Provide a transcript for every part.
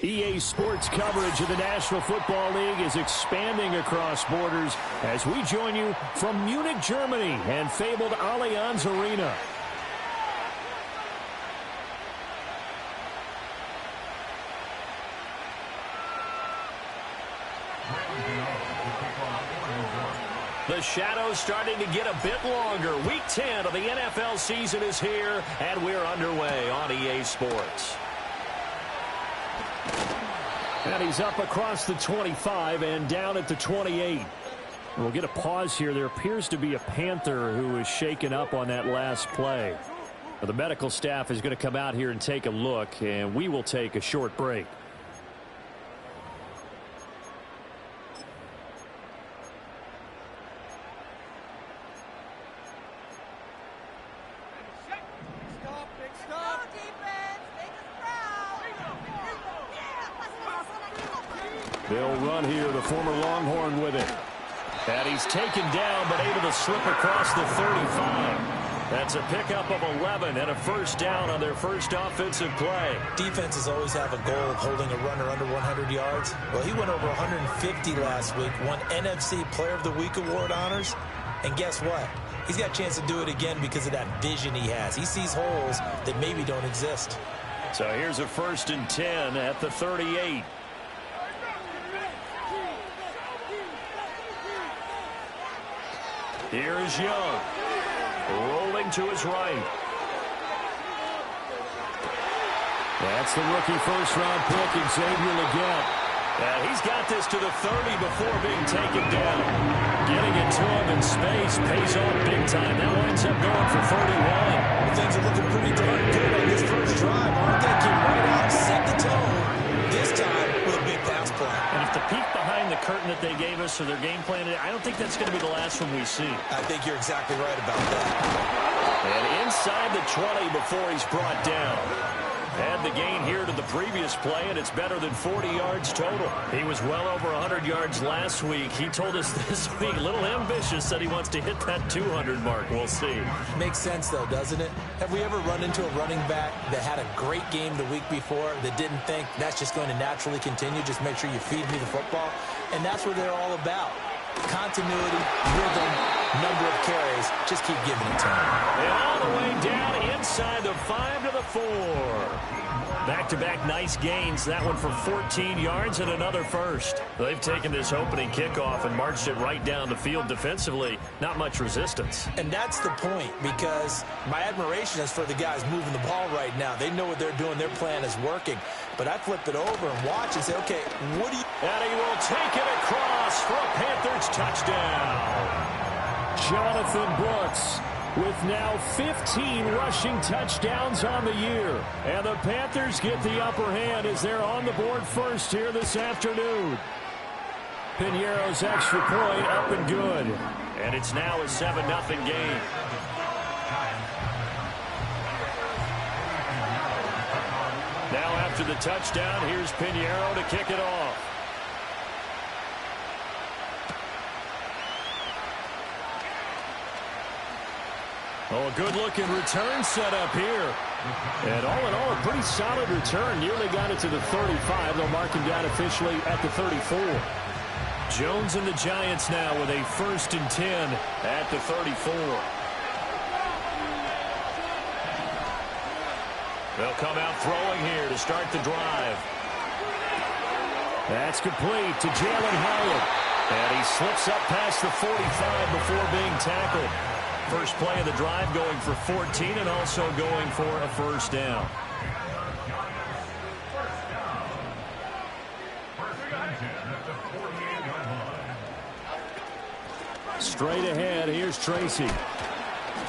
EA Sports coverage of the National Football League is expanding across borders as we join you from Munich, Germany and fabled Allianz Arena. The shadow's starting to get a bit longer. Week 10 of the NFL season is here, and we're underway on EA Sports. And he's up across the 25 and down at the 28. We'll get a pause here. There appears to be a Panther who is shaken up on that last play. Now, the medical staff is going to come out here and take a look, and we will take a short break. They'll run here, the former Longhorn with it. And he's taken down, but able to slip across the 35. That's a pickup of 11 and a first down on their first offensive play. Defenses always have a goal of holding a runner under 100 yards. Well, he went over 150 last week, won NFC Player of the Week award honors. And guess what? He's got a chance to do it again because of that vision he has. He sees holes that maybe don't exist. So here's a 1st and 10 at the 38. Here is Young, rolling to his right. That's the rookie first-round pick, Xavier Legette. And he's got this to the 30 before being taken down. Getting it to him in space pays off big time. That winds up going for 31. Well, things are looking pretty darn good on this first drive, aren't they? Came right out and set the tone. This time with a big pass play. And if the peek behind the curtain that they gave us or their game plan, I don't think that's going to be the last one we see. I think you're exactly right about that. And inside the 20 before he's brought down. Had the gain here to the previous play, and it's better than 40 yards total. He was well over 100 yards last week. He told us this week, a little ambitious, said he wants to hit that 200 mark. We'll see. Makes sense, though, doesn't it? Have we ever run into a running back that had a great game the week before that didn't think that's just going to naturally continue? Just make sure you feed me the football. And that's what they're all about. Continuity, rhythm, number of carries. Just keep giving it to him. And all the way down inside the 5 to the 4. Back-to-back nice gains. That one for 14 yards and another first. They've taken this opening kickoff and marched it right down the field defensively. Not much resistance. And that's the point, because my admiration is for the guys moving the ball right now. They know what they're doing. Their plan is working. But I flip it over and watch and say, okay, what do you... And he will take it across for a Panthers touchdown. Jonathan Brooks with now 15 rushing touchdowns on the year. And the Panthers get the upper hand as they're on the board first here this afternoon. Piñeiro's extra point up and good. And it's now a 7-0 game. Now after the touchdown, here's Piñeiro to kick it off. Oh, a good-looking return set up here. And all in all, a pretty solid return. Nearly got it to the 35. They'll mark him down officially at the 34. Jones and the Giants now with a 1st and 10 at the 34. They'll come out throwing here to start the drive. That's complete to Jalen Hyatt. And he slips up past the 45 before being tackled. First play of the drive going for 14 and also going for a first down. Straight ahead, here's Tracy.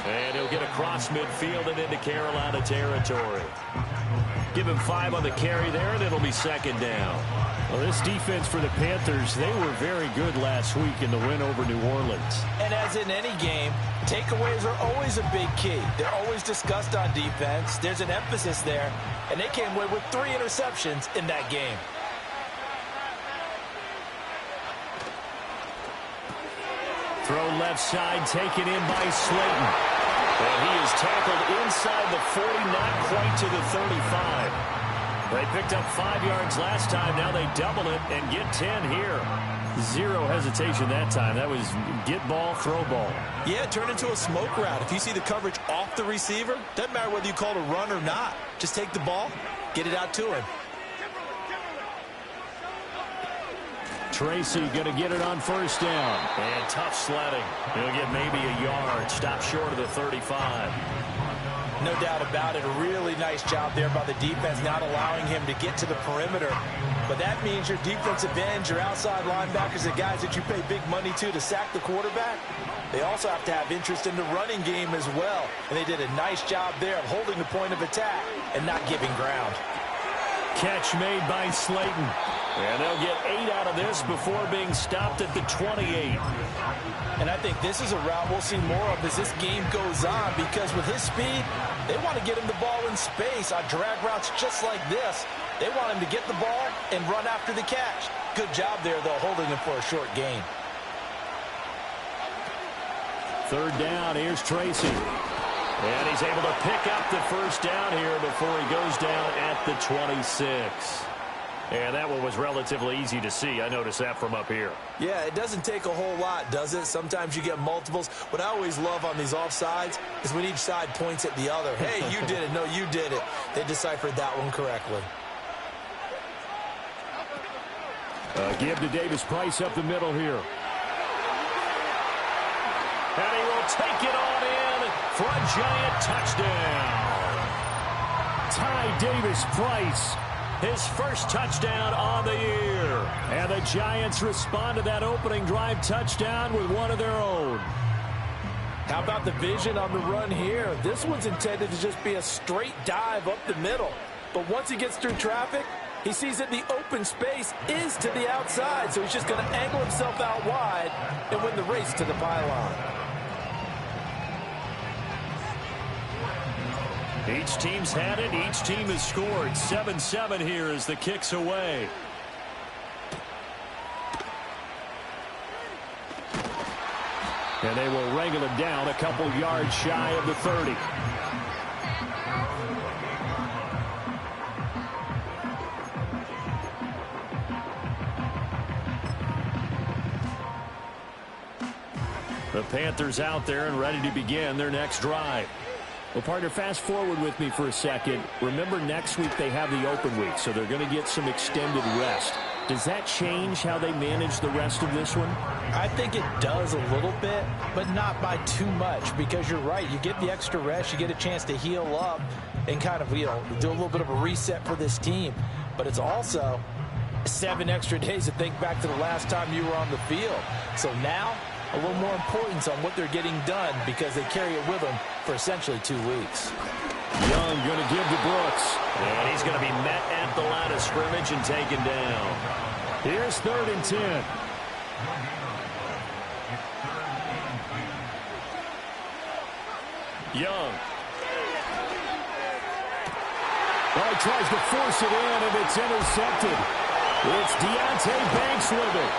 And he'll get across midfield and into Carolina territory. Give him 5 on the carry there, and it'll be 2nd down. Well, this defense for the Panthers, they were very good last week in the win over New Orleans. And as in any game, takeaways are always a big key. They're always discussed on defense. There's an emphasis there, and they came away with 3 interceptions in that game. Throw left side, taken in by Slayton. And he is tackled inside the 40, not quite to the 35. They picked up 5 yards last time. Now they double it and get 10 here. Zero hesitation that time. That was get ball, throw ball. Yeah, turn into a smoke route. If you see the coverage off the receiver, doesn't matter whether you call it a run or not. Just take the ball, get it out to him. Tracy going to get it on first down. And tough sledding. He'll get maybe a yard. Stop short of the 35. No doubt about it. A really nice job there by the defense, not allowing him to get to the perimeter. But that means your defensive ends, your outside linebackers, the guys that you pay big money to sack the quarterback, they also have to have interest in the running game as well. And they did a nice job there of holding the point of attack and not giving ground. Catch made by Slayton. And they'll get 8 out of this before being stopped at the 28. And I think this is a route we'll see more of as this game goes on, because with his speed, they want to get him the ball in space on drag routes just like this. They want him to get the ball and run after the catch. Good job there, though, holding him for a short gain. Third down, here's Tracy. And he's able to pick up the first down here before he goes down at the 26. And that one was relatively easy to see. I noticed that from up here. Yeah, it doesn't take a whole lot, does it? Sometimes you get multiples. What I always love on these offsides is when each side points at the other. Hey, you did it. No, you did it. They deciphered that one correctly. Give to Davis Price up the middle here. And he will take it on in for a giant touchdown. Ty Davis Price, his first touchdown on the year. And the Giants respond to that opening drive touchdown with one of their own. How about the vision on the run here? This one's intended to just be a straight dive up the middle. But once he gets through traffic, he sees that the open space is to the outside. So he's just going to angle himself out wide and win the race to the pylon. Each team's had it. Each team has scored. 7-7 here as the kick's away. And they will wrangle it down a couple yards shy of the 30. The Panthers out there and ready to begin their next drive. Well, partner, fast forward with me for a second. Remember, next week they have the open week, so they're going to get some extended rest. Does that change how they manage the rest of this one? I think it does a little bit, but not by too much, because you're right. You get the extra rest. You get a chance to heal up and kind of, do a little bit of a reset for this team. But it's also 7 extra days to think back to the last time you were on the field. So now, a little more importance on what they're getting done because they carry it with them for essentially 2 weeks. Young going to give to Brooks. And he's going to be met at the line of scrimmage and taken down. Here's 3rd and 10. Young. Well, he tries to force it in, and it's intercepted. It's Deonte Banks with it.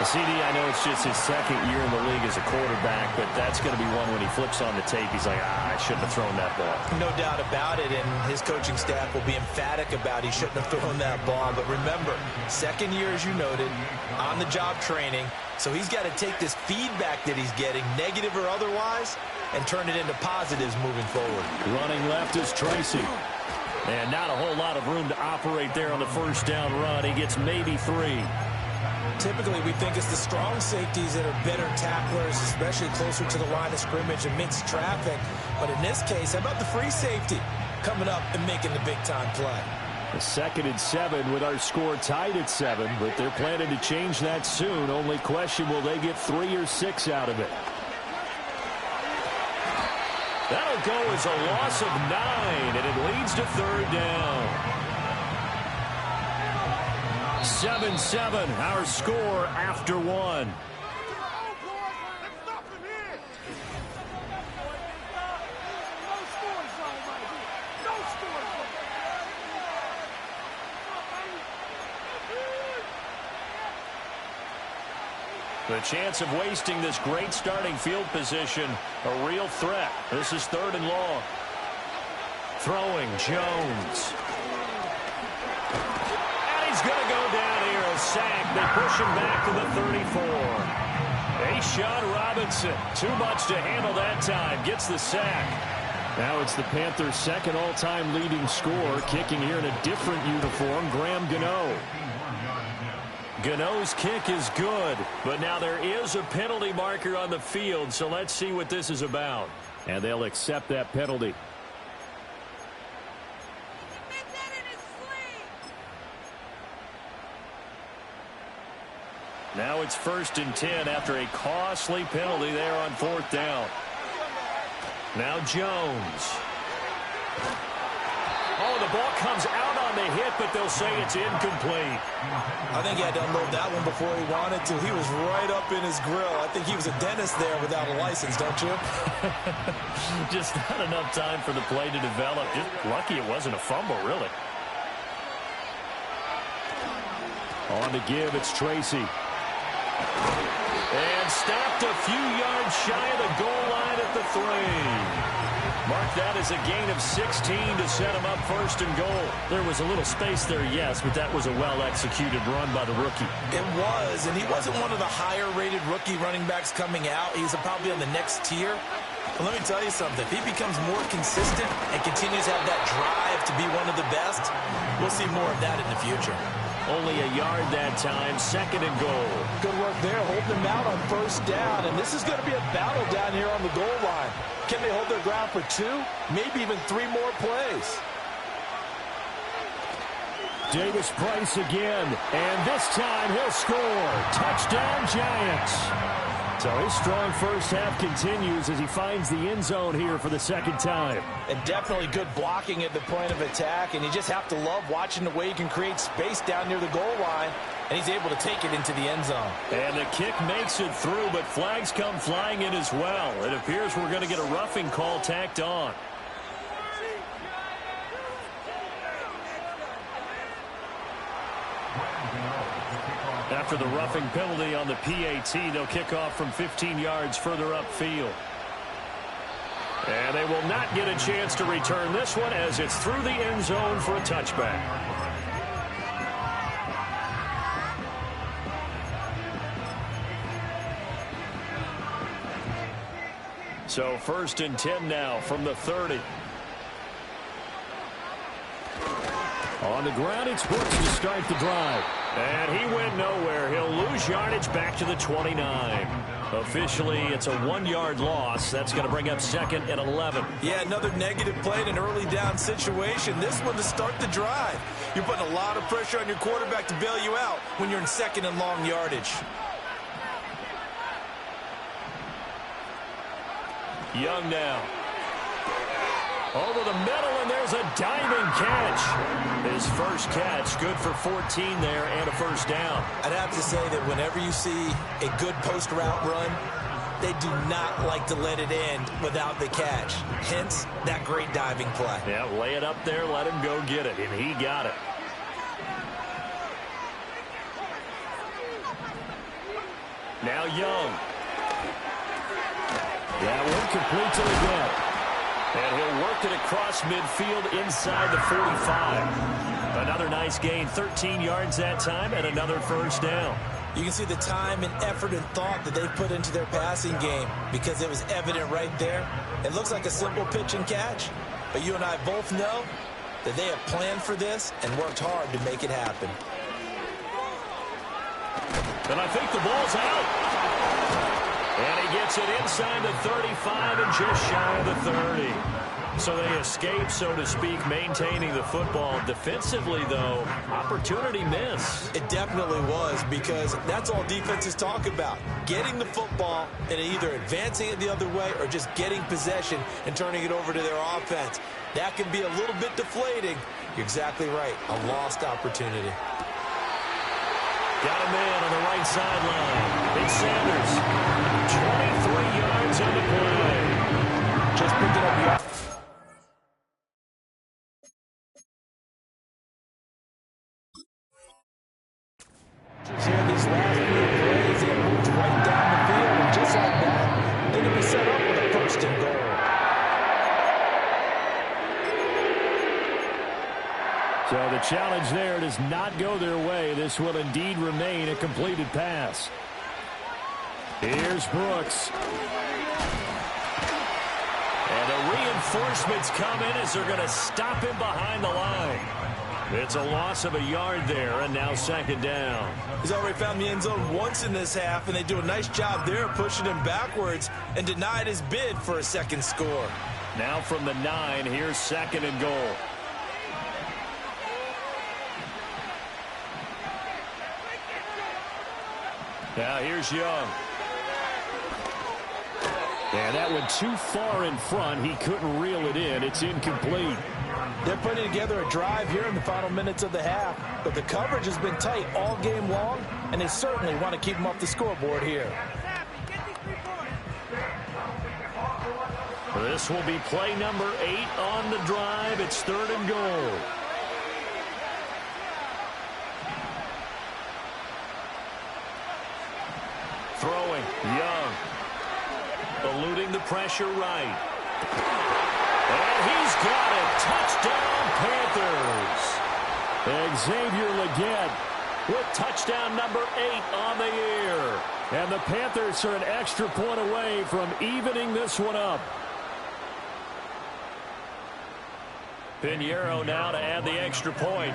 CD, I know it's just his 2nd year in the league as a quarterback, but that's going to be one when he flips on the tape, he's like, I shouldn't have thrown that ball. No doubt about it, and his coaching staff will be emphatic about he shouldn't have thrown that ball. But remember, 2nd year, as you noted, on-the-job training, so he's got to take this feedback that he's getting, negative or otherwise, and turn it into positives moving forward. Running left is Tracy. And not a whole lot of room to operate there on the first down run. He gets maybe 3. Typically, we think it's the strong safeties that are better tacklers, especially closer to the line of scrimmage amidst traffic. But in this case, how about the free safety coming up and making the big-time play? The 2nd and 7 with our score tied at 7, but they're planning to change that soon. Only question, will they get 3 or 6 out of it? That'll go as a loss of 9, and it leads to 3rd down. 7-7, our score after 1. The chance of wasting this great starting field position, a real threat. This is 3rd and long. Throwing, Jones. sack. They push him back to the 34. A'Shawn Robinson, too much to handle that time, gets the sack. Now it's the Panthers' second all-time leading scorer, kicking here in a different uniform, Graham Gano. Gano's kick is good, but now there is a penalty marker on the field, so let's see what this is about. And they'll accept that penalty. Now it's 1st and 10 after a costly penalty there on 4th down. Now Jones. Oh, the ball comes out on the hit, but they'll say it's incomplete. I think he had to unload that one before he wanted to. He was right up in his grill. I think he was a dentist there without a license, don't you? Just not enough time for the play to develop. Just lucky it wasn't a fumble, really. On to give, it's Tracy. And stopped a few yards shy of the goal line at the 3. Mark that as a gain of 16 to set him up 1st and goal. There was a little space there, yes, but that was a well-executed run by the rookie. It was, and he wasn't one of the higher-rated rookie running backs coming out. He's probably on the next tier. But let me tell you something. If he becomes more consistent and continues to have that drive to be one of the best, we'll see more of that in the future. Only a yard that time, 2nd and goal. Good work there, holding them out on 1st down. And this is going to be a battle down here on the goal line. Can they hold their ground for 2, maybe even 3 more plays? Davis Price again, and this time he'll score. Touchdown, Giants. So his strong first half continues as he finds the end zone here for the 2nd time. And definitely good blocking at the point of attack, and you just have to love watching the way he can create space down near the goal line, and he's able to take it into the end zone. And the kick makes it through, but flags come flying in as well. It appears we're going to get a roughing call tacked on. After the roughing penalty on the PAT, they'll kick off from 15 yards further upfield. And they will not get a chance to return this one as it's through the end zone for a touchback. So 1st and 10 now from the 30. On the ground, it's Brooks to start the drive. And he went nowhere. He'll lose yardage back to the 29. Officially, it's a 1-yard loss. That's going to bring up 2nd and 11. Yeah, another negative play in an early down situation. This one to start the drive. You're putting a lot of pressure on your quarterback to bail you out when you're in 2nd and long yardage. Young now. Over the middle, and there's a diving catch. His first catch, good for 14 there and a 1st down. I'd have to say that whenever you see a good post route run, they do not like to let it end without the catch. Hence, that great diving play. Yeah, lay it up there, let him go get it, and he got it. Now Young. That one complete to the net. And he'll work it across midfield inside the 45. Another nice gain, 13 yards that time, and another 1st down. You can see the time and effort and thought that they put into their passing game because it was evident right there. It looks like a simple pitch and catch, but you and I both know that they have planned for this and worked hard to make it happen. And I think the ball's out. And he gets it inside the 35 and just shy of the 30. So they escape, so to speak, maintaining the football. Defensively, though, opportunity miss. It definitely was, because that's all defenses talk about. Getting the football and either advancing it the other way or just getting possession and turning it over to their offense. That can be a little bit deflating. You're exactly right. A lost opportunity. Got a man on the right sideline. It's Sanders. 23 yards on the play. Just picked it up. Here these last few plays, he moved right down the field, and just like that, they're going to be set up with a 1st and goal. So the challenge there does not go their way. This will indeed remain a completed pass. Here's Brooks. And the reinforcements come in as they're going to stop him behind the line. It's a loss of a yard there, and now second down. He's already found the end zone once in this half, and they do a nice job there pushing him backwards and denied his bid for a second score. Now from the 9, here's second and goal. Now here's Young. And that went too far in front. He couldn't reel it in. It's incomplete. They're putting together a drive here in the final minutes of the half, but the coverage has been tight all game long, and they certainly want to keep them off the scoreboard here. This will be play number 8 on the drive. It's third and goal. Throwing, Young. Eluding the pressure right. And he's got it. Touchdown, Panthers. Xavier Legette with touchdown number 8 on the year. And the Panthers are an extra point away from evening this one up. Pinheiro now to add the extra point.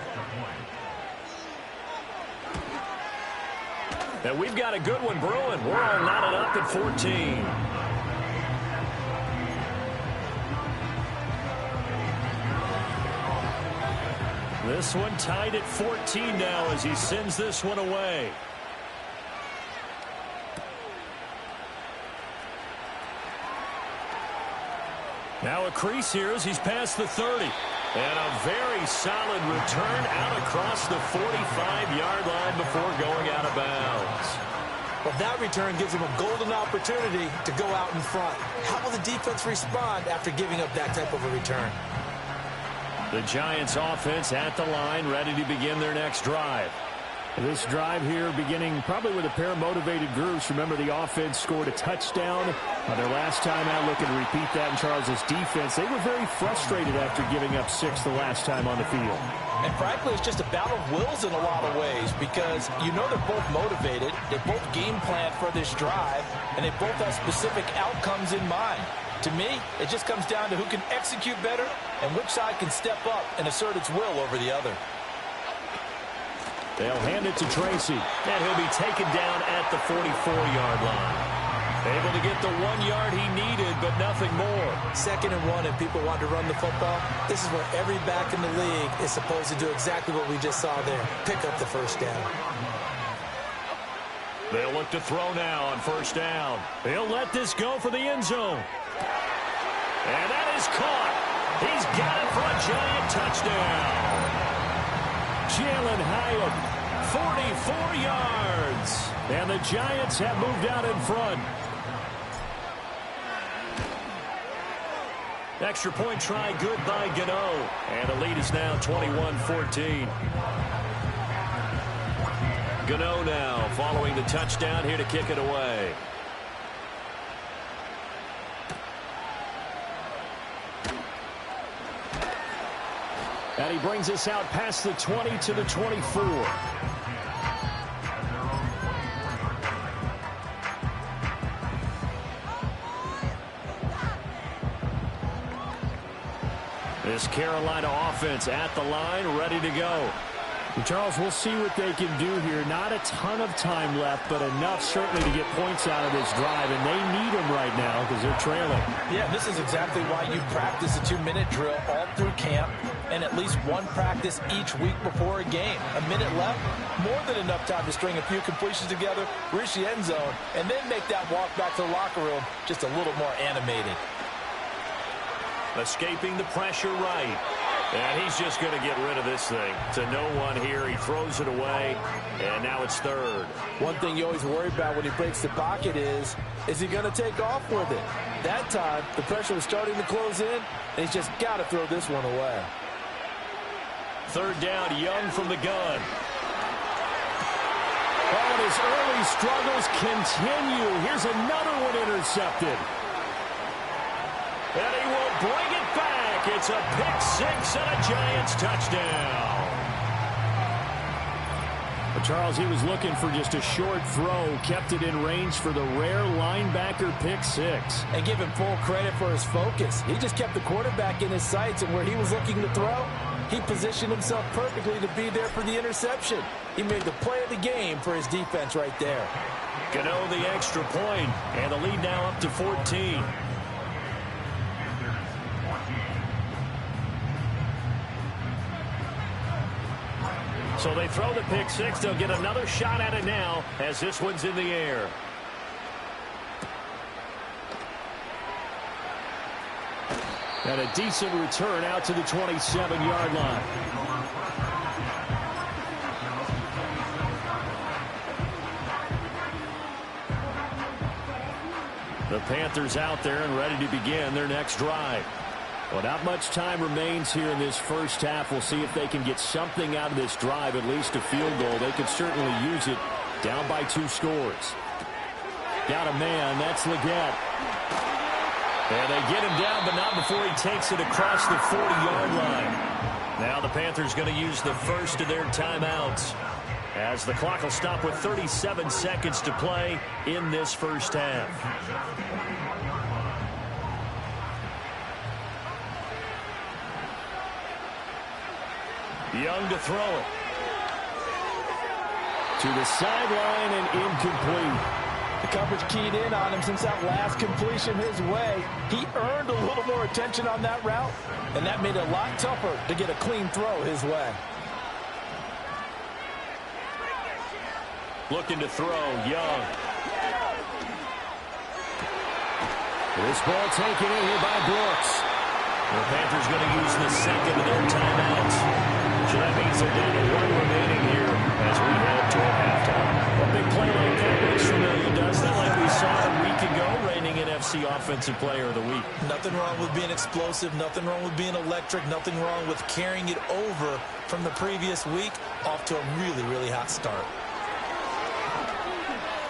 And we've got a good one brewing. We're all knotted up at 14. This one tied at 14 now as he sends this one away. Now a crease here as he's past the 30. And a very solid return out across the 45-yard line before going out of bounds. Well, that return gives him a golden opportunity to go out in front. How will the defense respond after giving up that type of a return? The Giants offense at the line, ready to begin their next drive. This drive here beginning probably with a pair of motivated groups. Remember, the offense scored a touchdown on their last time out. Looking to repeat that in Charles's defense. They were very frustrated after giving up 6 the last time on the field. And frankly, it's just a battle of wills in a lot of ways because you know they're both motivated. They both game plan for this drive, and they both have specific outcomes in mind. To me, it just comes down to who can execute better and which side can step up and assert its will over the other. They'll hand it to Tracy, and he'll be taken down at the 44-yard line. Able to get the 1 yard he needed, but nothing more. 2nd and 1, and people want to run the football. This is where every back in the league is supposed to do exactly what we just saw there. Pick up the first down. They'll look to throw now on first down. They'll let this go for the end zone. And that is caught. He's got it for a Giant touchdown. Jalen Hyatt, 44 yards. And the Giants have moved out in front. Extra point try good by Gano. And the lead is now 21-14. Gano now following the touchdown here to kick it away. And he brings us out past the 20 to the 24. This Carolina offense at the line, ready to go. Charles, we'll see what they can do here. Not a ton of time left, but enough certainly to get points out of this drive, and they need them right now because they're trailing. Yeah, this is exactly why you practice a 2-minute drill all through camp and at least one practice each week before a game. A minute left, more than enough time to string a few completions together, reach the end zone, and then make that walk back to the locker room just a little more animated. Escaping the pressure right. And he's just going to get rid of this thing. To no one here. He throws it away, and now it's third. One thing you always worry about when he breaks the pocket is he going to take off with it? That time, the pressure was starting to close in, and he's just got to throw this one away. Third down, Young from the gun. Oh, and his early struggles continue. Here's another one intercepted. And he will bring it back. It's a pick six and a Giants touchdown. Charles, he was looking for just a short throw, kept it in range for the rare linebacker pick six. And give him full credit for his focus. He just kept the quarterback in his sights, and where he was looking to throw, he positioned himself perfectly to be there for the interception. He made the play of the game for his defense right there. Gano the extra point, and the lead now up to 14. So they throw the pick six. They'll get another shot at it now as this one's in the air. And a decent return out to the 27-yard line. The Panthers out there and ready to begin their next drive. Well, not much time remains here in this first half. We'll see if they can get something out of this drive, at least a field goal. They could certainly use it down by 2 scores. Got a man. That's Legette. And they get him down, but not before he takes it across the 40-yard line. Now the Panthers going to use the first of their timeouts, as the clock will stop with 37 seconds to play in this first half. Young to throw it. To the sideline and incomplete. The coverage keyed in on him since that last completion his way. He earned a little more attention on that route, and that made it a lot tougher to get a clean throw his way. Looking to throw, Young. This ball taken in here by Brooks. The Panthers going to use the second of their timeouts. So that means they're down to 1 remaining here as we head toward halftime. A big play like that looks familiar, doesn't it? Like we saw a week ago, reigning NFC Offensive Player of the Week. Nothing wrong with being explosive, nothing wrong with being electric, nothing wrong with carrying it over from the previous week off to a really, really hot start.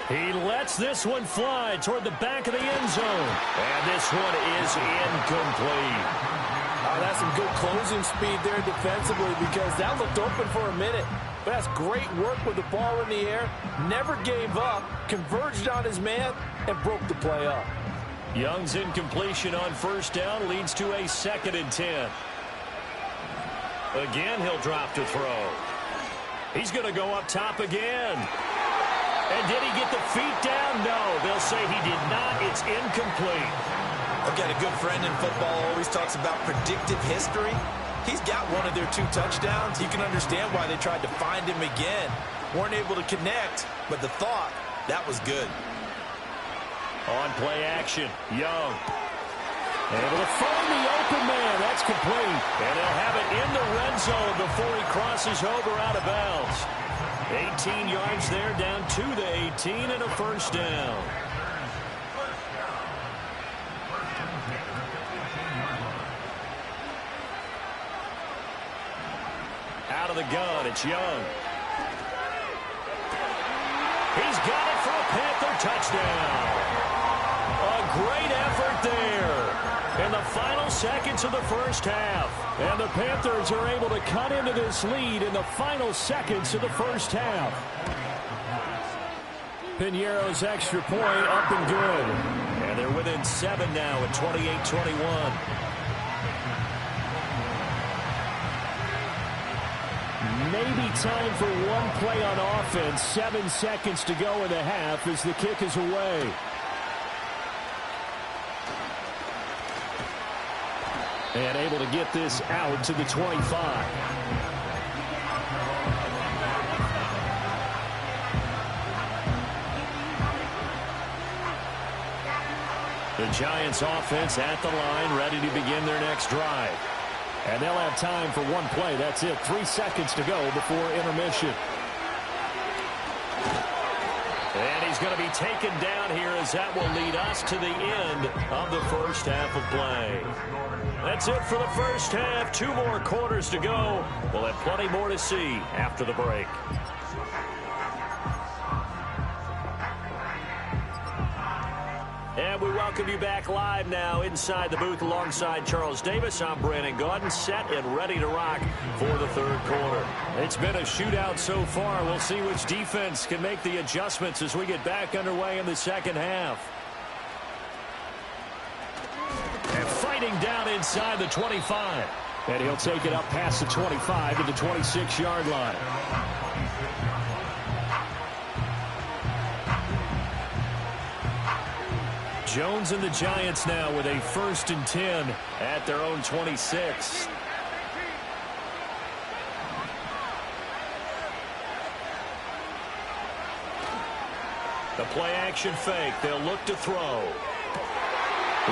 He lets this one fly toward the back of the end zone. And this one is incomplete. Oh, that's some good closing speed there defensively, because that looked open for a minute. But that's great work with the ball in the air. Never gave up, converged on his man, and broke the play up. Young's incompletion on first down leads to a 2nd and 10. Again, he'll drop to throw. He's going to go up top again. And did he get the feet down? No, they'll say he did not. It's incomplete. I've got a good friend in football, always talks about predictive history. He's got one of their 2 touchdowns. You can understand why they tried to find him again. Weren't able to connect, but the thought, that was good. On play action, Young. Able to find the open man. That's complete. And they'll have it in the red zone before he crosses over out of bounds. 18 yards there, down to the 18, and a first down. Out of the gun, it's Young. He's got it for a Panther touchdown. A great effort there in the final seconds of the first half. And the Panthers are able to cut into this lead in the final seconds of the first half. Piñeiro's extra point up and good. And they're within 7 now at 28-21. Maybe time for one play on offense. 7 seconds to go in the half as the kick is away. And able to get this out to the 25. The Giants offense at the line, ready to begin their next drive. And they'll have time for one play. That's it. 3 seconds to go before intermission. And he's going to be taken down here, as that will lead us to the end of the first half of play. That's it for the first half. 2 more quarters to go. We'll have plenty more to see after the break. And we welcome you back live now inside the booth alongside Charles Davis. I'm Brandon Gaudin, set and ready to rock for the third quarter. It's been a shootout so far. We'll see which defense can make the adjustments as we get back underway in the second half. And fighting down inside the 25. And he'll take it up past the 25 to the 26-yard line. Jones and the Giants now with a 1st and 10 at their own 26. The play action fake. They'll look to throw.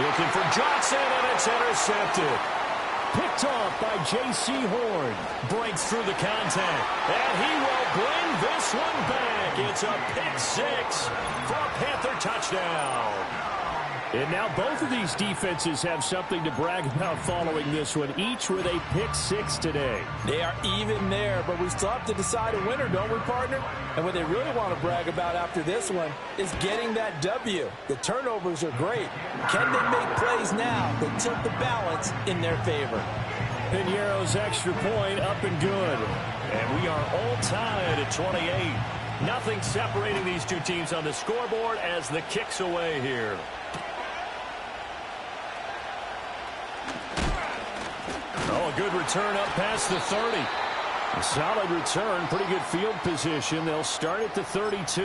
Looking for Johnson, and it's intercepted. Picked off by J.C. Horn. Breaks through the contact. And he will bring this one back. It's a pick six for a Panther touchdown. And now both of these defenses have something to brag about following this one, each with a pick six today. They are even there, but we still have to decide a winner, don't we, partner? And what they really want to brag about after this one is getting that W. The turnovers are great. Can they make plays now that tilt the balance in their favor? Piñeiro's extra point up and good. And we are all tied at 28. Nothing separating these two teams on the scoreboard as the kick's away here. Oh, a good return up past the 30. A solid return, pretty good field position. They'll start at the 32.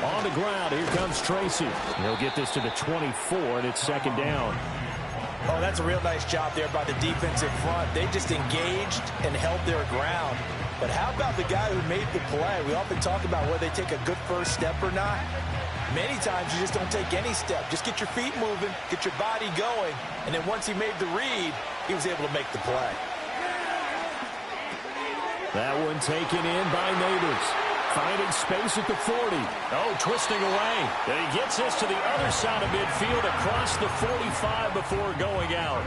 On the ground, here comes Tracy. He'll get this to the 24, and it's 2nd down. Oh, that's a real nice job there by the defensive front. They just engaged and held their ground. But how about the guy who made the play? We often talk about whether they take a good first step or not. Many times you just don't take any step. Just get your feet moving, get your body going, and then once he made the read, he was able to make the play. That one taken in by Neighbors. Finding space at the 40. Oh, twisting away. And he gets this to the other side of midfield across the 45 before going out.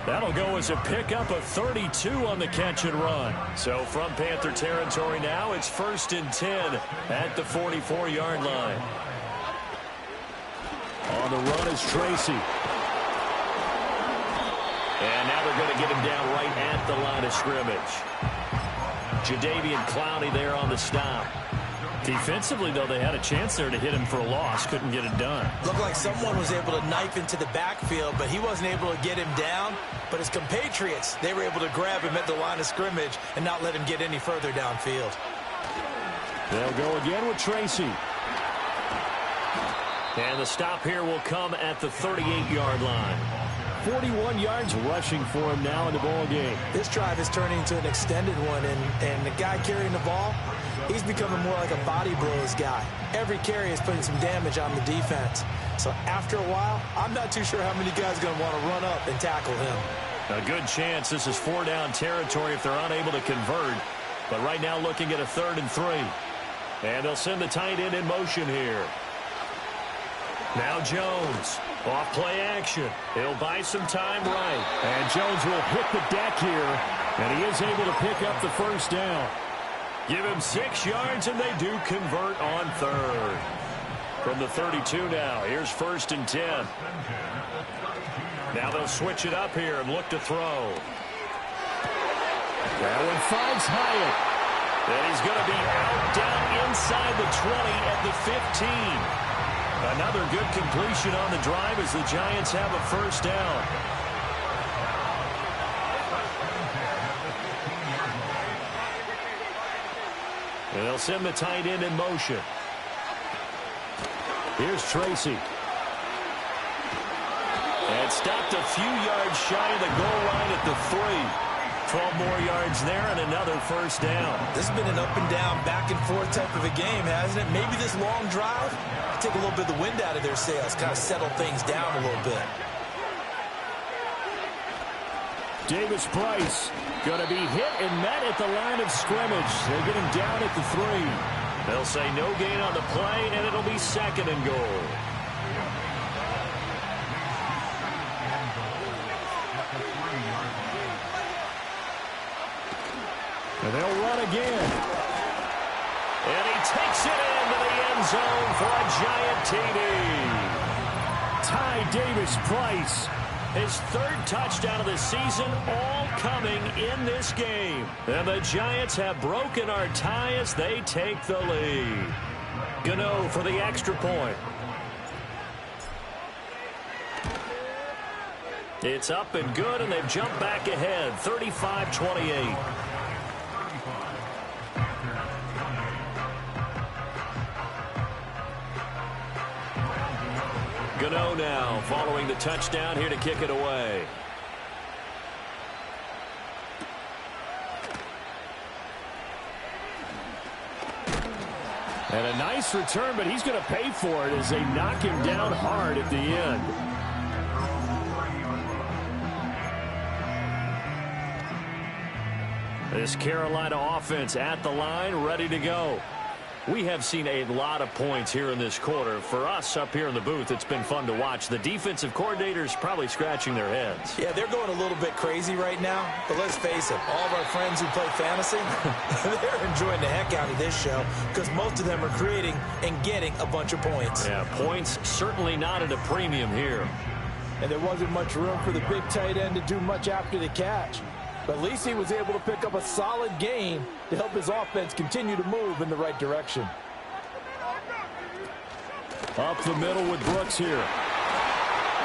That'll go as a pickup of 32 on the catch and run. So from Panther territory now, it's 1st and 10 at the 44-yard line. On the run is Tracy. And now they're going to get him down right at the line of scrimmage. Jadeveon Clowney there on the stop. Defensively, though, they had a chance there to hit him for a loss. Couldn't get it done. Looked like someone was able to knife into the backfield, but he wasn't able to get him down. But his compatriots, they were able to grab him at the line of scrimmage and not let him get any further downfield. They'll go again with Tracy. And the stop here will come at the 38-yard line. 41 yards rushing for him now in the ball game. This drive is turning into an extended one, and the guy carrying the ball, he's becoming more like a body blows guy. Every carry is putting some damage on the defense. So after a while, I'm not too sure how many guys are going to want to run up and tackle him. A good chance this is 4-down territory if they're unable to convert. But right now looking at a 3rd and 3. And they'll send the tight end in motion here. Now Jones. Off play action. He'll buy some time right. And Jones will hit the deck here. And he is able to pick up the 1st down. Give him 6 yards, and they do convert on 3rd. From the 32 now, here's 1st and 10. Now they'll switch it up here and look to throw. That one finds Hyatt. And he's going to be out down inside the 20 at the 15. Another good completion on the drive as the Giants have a 1st down. And they'll send the tight end in motion. Here's Tracy. And stopped a few yards shy of the goal line at the 3. 12 more yards there and another 1st down. This has been an up and down, back and forth type of a game, hasn't it? Maybe this long drive take a little bit of the wind out of their sails, kind of settle things down a little bit. Davis Price going to be hit and met at the line of scrimmage. They're getting down at the 3. They'll say no gain on the play, and it'll be 2nd and goal. And they'll run again. And he takes it into the end zone for a giant TD. Ty Davis-Price, his third touchdown of the season, all coming in this game. And the Giants have broken our tie as they take the lead. Gano for the extra point. It's up and good, and they've jumped back ahead, 35-28. Gano now following the touchdown here to kick it away. And a nice return, but he's going to pay for it as they knock him down hard at the end. This Carolina offense at the line, ready to go. We have seen a lot of points here in this quarter. For us up here in the booth, it's been fun to watch. The defensive coordinators probably scratching their heads. Yeah, they're going a little bit crazy right now. But let's face it, all of our friends who play fantasy, they're enjoying the heck out of this show because most of them are creating and getting a bunch of points. Yeah, points certainly not at a premium here. And there wasn't much room for the big tight end to do much after the catch. But at least he was able to pick up a solid gain to help his offense continue to move in the right direction. Up the middle with Brooks here.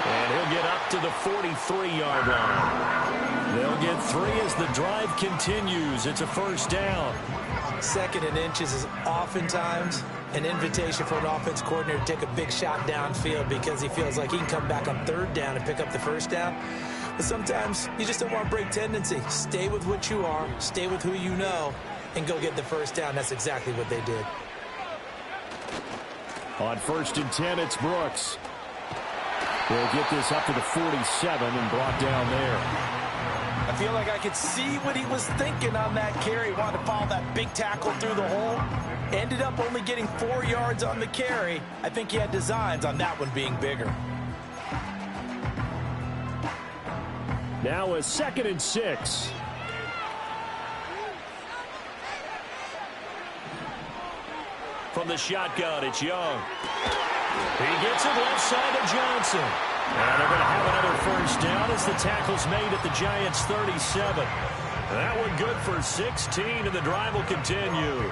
And he'll get up to the 43-yard line. They'll get 3 as the drive continues. It's a first down. 2nd and inches is oftentimes an invitation for an offense coordinator to take a big shot downfield because he feels like he can come back on 3rd down and pick up the first down. But sometimes you just don't want to break tendency. Stay with what you are, stay with who you know, and go get the first down. That's exactly what they did. On 1st and 10, it's Brooks. They'll get this up to the 47 and brought down there. I feel like I could see what he was thinking on that carry. Wanted to follow that big tackle through the hole. Ended up only getting 4 yards on the carry. I think he had designs on that one being bigger. Now a 2nd and 6. From the shotgun, it's Young. He gets it left side to Johnson. And they're going to have another first down as the tackle's made at the Giants' 37. That one good for 16, and the drive will continue.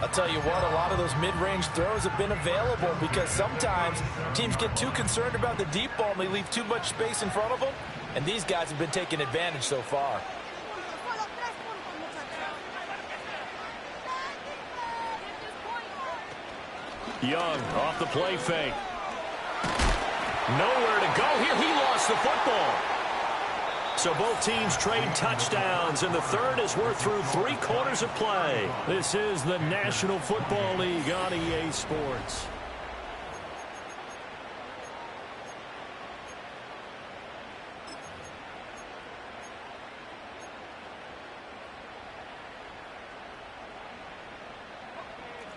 I'll tell you what, a lot of those mid-range throws have been available because sometimes teams get too concerned about the deep ball and they leave too much space in front of them. And these guys have been taking advantage so far. Young off the play fake. Nowhere to go here. He lost the football. So both teams trade touchdowns, and the third as we're through 3 quarters of play. This is the National Football League on EA Sports.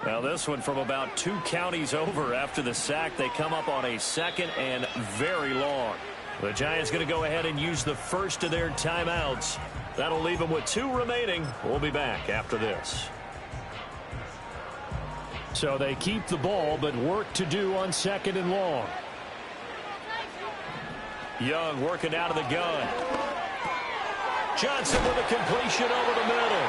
Now this one from about 2 counties over after the sack. They come up on a 2nd and very long. The Giants going to go ahead and use the first of their timeouts. That'll leave them with 2 remaining. We'll be back after this. So they keep the ball, but work to do on 2nd and long. Young working out of the gun. Johnson with a completion over the middle.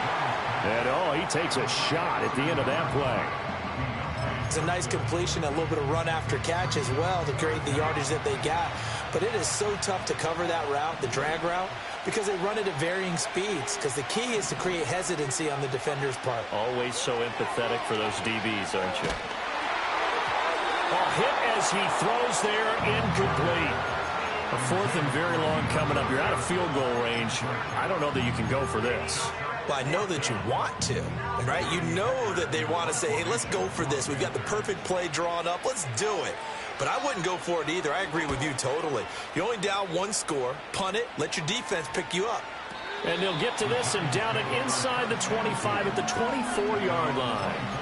And, he takes a shot at the end of that play. It's a nice completion, a little bit of run after catch as well to create the yardage that they got. But it is so tough to cover that route, the drag route, because they run it at varying speeds. Because the key is to create hesitancy on the defender's part. Always so empathetic for those DBs, aren't you? A hit as he throws there, incomplete. A 4th and very long coming up. You're out of field goal range. I don't know that you can go for this. Well, I know that you want to, right? You know that they want to say, hey, let's go for this. We've got the perfect play drawn up. Let's do it. But I wouldn't go for it either. I agree with you totally. You're only down 1 score. Punt it. Let your defense pick you up. And they'll get to this and down it inside the 25 at the 24-yard line.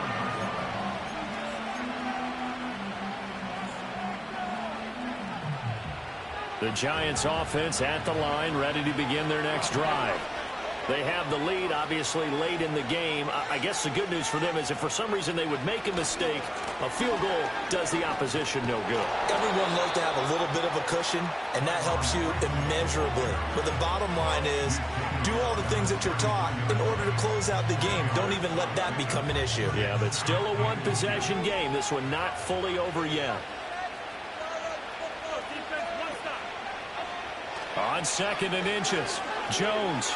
The Giants offense at the line, ready to begin their next drive. They have the lead, obviously, late in the game. I guess the good news for them is if for some reason they would make a mistake, a field goal does the opposition no good. Everyone loves to have a little bit of a cushion, and that helps you immeasurably. But the bottom line is, do all the things that you're taught in order to close out the game. Don't even let that become an issue. Yeah, but still a one-possession game. This one not fully over yet. On 2nd and inches, Jones.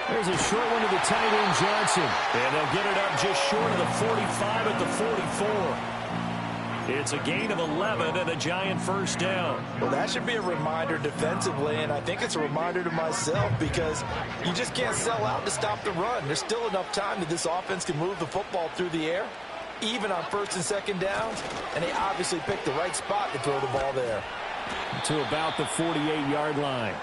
There's a short one to the tight end, Johnson. And they'll get it up just short of the 45 at the 44. It's a gain of 11 and a Giant first down. Well, that should be a reminder defensively, and I think it's a reminder to myself because you just can't sell out to stop the run. There's still enough time that this offense can move the football through the air, even on 1st and 2nd downs, and they obviously picked the right spot to throw the ball there. To about the 48-yard line.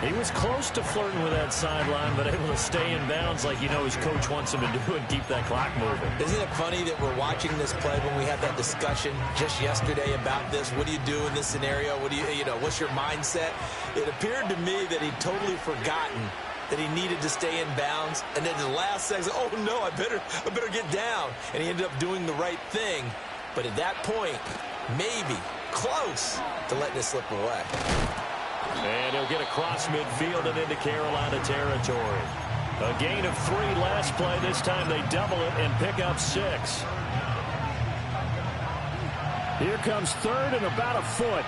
He was close to flirting with that sideline, but able to stay in bounds like you know his coach wants him to do and keep that clock moving. Isn't it funny that we're watching this play when we had that discussion just yesterday about this? What do you do in this scenario? What do you know, what's your mindset? It appeared to me that he'd totally forgotten that he needed to stay in bounds, and then the last second, oh no, I better get down. And he ended up doing the right thing. But at that point, maybe close to letting it slip away. And he'll get across midfield and into Carolina territory. A gain of 3 last play. This time they double it and pick up 6. Here comes 3rd and about a foot.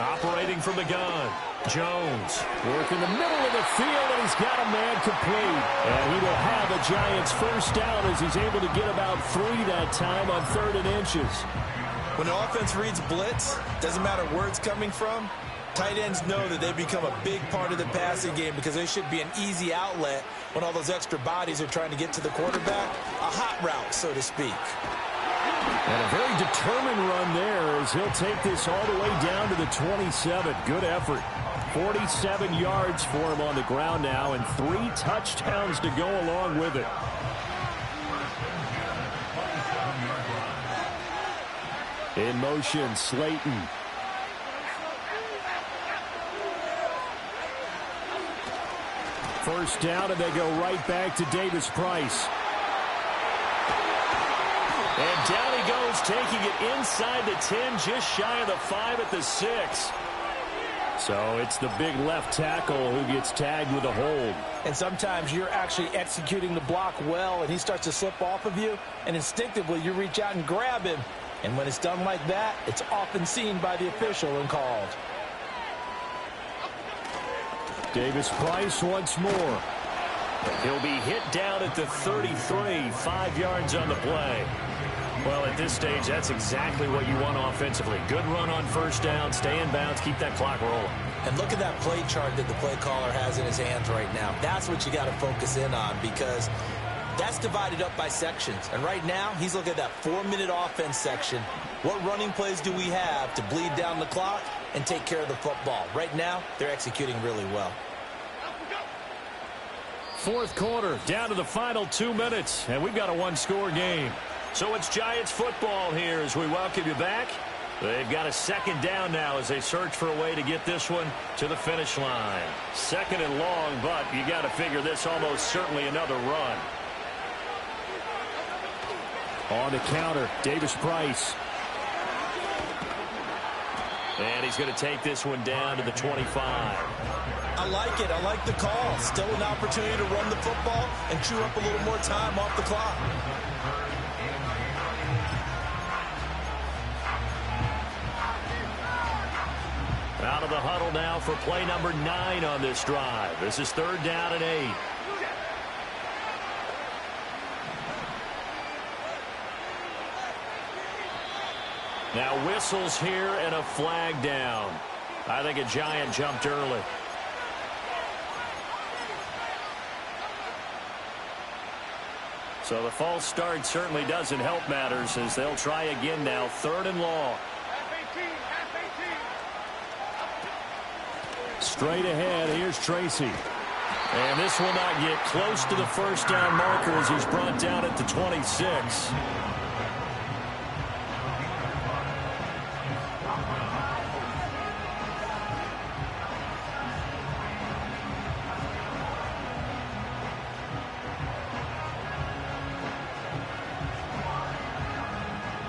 Operating from the gun, Jones. Work in the middle of the field, and he's got a man complete. And he will have a Giants first down as he's able to get about 3 that time on 3rd and inches. When an offense reads blitz, doesn't matter where it's coming from, tight ends know that they become a big part of the passing game because they should be an easy outlet when all those extra bodies are trying to get to the quarterback. A hot route, so to speak. And a very determined run there as he'll take this all the way down to the 27. Good effort. 47 yards for him on the ground now and 3 touchdowns to go along with it. In motion, Slayton. First down, and they go right back to Davis-Price. And down he goes, taking it inside the 10, just shy of the 5 at the 6. So it's the big left tackle who gets tagged with a hold. And sometimes you're actually executing the block well, and he starts to slip off of you, and instinctively you reach out and grab him. And when it's done like that, it's often seen by the official and called. Davis-Price once more. He'll be hit down at the 33, 5 yards on the play. Well, at this stage, that's exactly what you want offensively. Good run on first down, stay in bounds, keep that clock rolling. And look at that play chart that the play caller has in his hands right now. That's what you got to focus in on because that's divided up by sections. And right now, he's looking at that 4-minute offense section. What running plays do we have to bleed down the clock and take care of the football? Right now, they're executing really well. Fourth quarter, down to the final 2 minutes, and we've got a one-score game. So it's Giants football here as we welcome you back. They've got a 2nd down now as they search for a way to get this one to the finish line. 2nd and long, but you got to figure this almost certainly another run. On the counter, Davis-Price. And he's going to take this one down to the 25. I like it. I like the call. Still an opportunity to run the football and chew up a little more time off the clock. Out of the huddle now for play number 9 on this drive. This is 3rd down and 8. Now whistles here and a flag down. I think a Giant jumped early. So the false start certainly doesn't help matters as they'll try again now. 3rd and long. Straight ahead, here's Tracy. And this will not get close to the first down marker as he's brought down at the 26.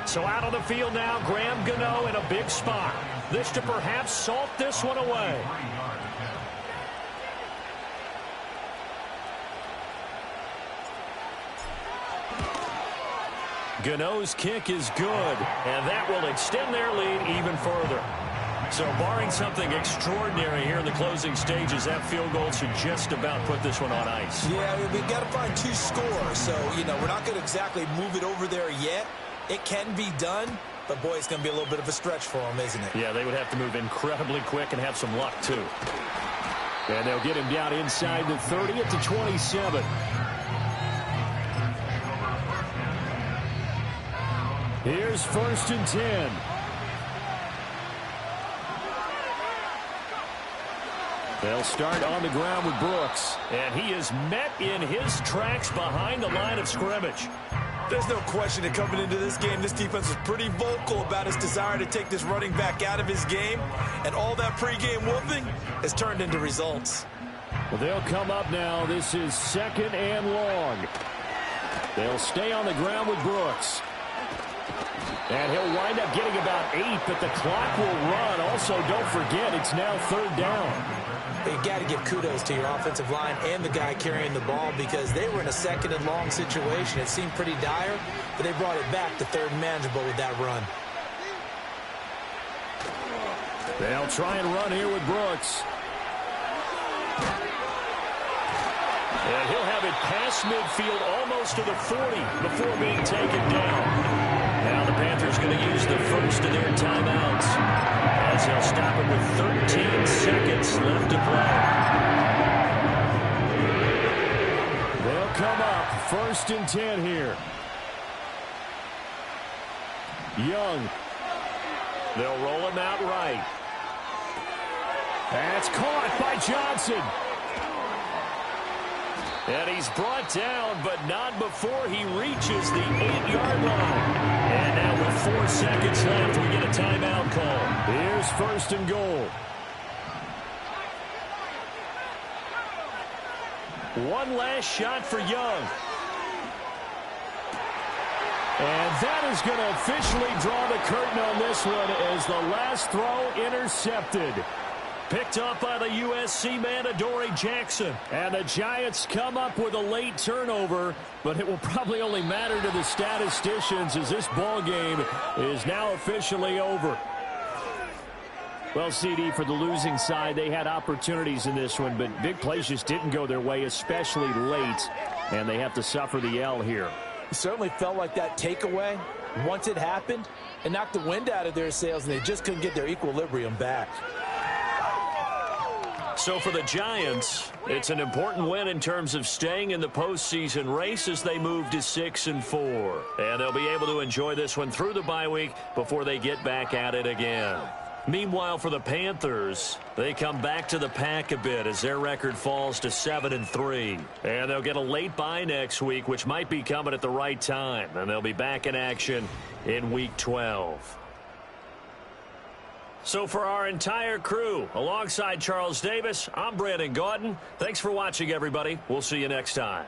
So out on the field now, Graham Gano in a big spot. This to perhaps salt this one away. Gano's kick is good, and that will extend their lead even further. So barring something extraordinary here in the closing stages, that field goal should just about put this one on ice. Yeah, we've got to find 2 scores, so, we're not going to exactly move it over there yet. It can be done, but, boy, it's going to be a little bit of a stretch for them, isn't it? Yeah, they would have to move incredibly quick and have some luck, too. And they'll get him down inside the 30 at the 27. Here's 1st and 10. They'll start on the ground with Brooks. And he is met in his tracks behind the line of scrimmage. There's no question that coming into this game, this defense was pretty vocal about its desire to take this running back out of his game. And all that pregame wolfing has turned into results. Well, they'll come up now. This is 2nd and long. They'll stay on the ground with Brooks. And he'll wind up getting about 8, but the clock will run. Also, don't forget, it's now 3rd down. You've got to give kudos to your offensive line and the guy carrying the ball because they were in a 2nd and long situation. It seemed pretty dire, but they brought it back to 3rd and manageable with that run. They'll try and run here with Brooks. And he'll have it past midfield almost to the 40 before being taken down. Now the Panthers going to use the first of their timeouts as they'll stop it with 13 seconds left to play. They'll come up 1st and 10 here. Young. They'll roll him out right. That's caught by Johnson. And he's brought down, but not before he reaches the 8-yard line. And now with 4 seconds left, we get a timeout call. Here's 1st and goal. One last shot for Young. And that is going to officially draw the curtain on this one as the last throw intercepted. Picked up by the USC man, Adoree Jackson. And the Giants come up with a late turnover, but it will probably only matter to the statisticians as this ball game is now officially over. Well, CD, for the losing side, they had opportunities in this one, but big plays just didn't go their way, especially late, and they have to suffer the L here. It certainly felt like that takeaway, once it happened, it knocked the wind out of their sails, and they just couldn't get their equilibrium back. So for the Giants, it's an important win in terms of staying in the postseason race as they move to 6-4. And they'll be able to enjoy this one through the bye week before they get back at it again. Meanwhile, for the Panthers, they come back to the pack a bit as their record falls to 7-3. And they'll get a late bye next week, which might be coming at the right time. And they'll be back in action in Week 12. So for our entire crew, alongside Charles Davis, I'm Brandon Gaudin. Thanks for watching, everybody. We'll see you next time.